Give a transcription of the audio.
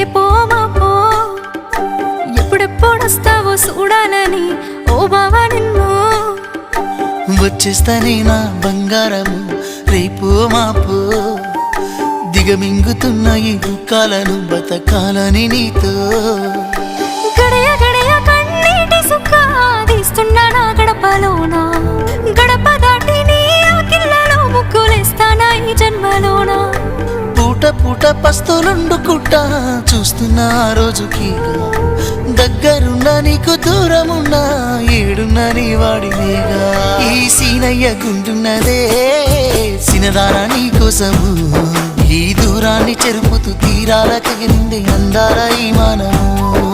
రేపో మాపో ఎప్పుడెప్పుడొస్తావో చూడాలని ఓ బావా నిన్ను వచ్చేస్తానే నా బంగారము రేపో మాపో దిగమింగుతున్న ఈ దుఃఖాలను బతకాలని నీతో గడయ గడయ కన్నీటి సుక్క తీస్తున్నా నా గడపలోన గడప దాటి నీ ఆకిళ్ళలో ముగ్గులేస్తానా ఈ జన్మలోన పూట పూట పస్తులుండుకుంటా చూస్తున్నా ఆ రోజుకి దగ్గరున్నా నీకు దూరమున్నా ఏడున్నా నీ వాడివేగా ఈ సీనయ్య గుంటున్నదే సినదారా నీ కోసము ఈ దూరాన్ని చెరుపుతూ తీరాల కగిలింది అందాల ఈ మానము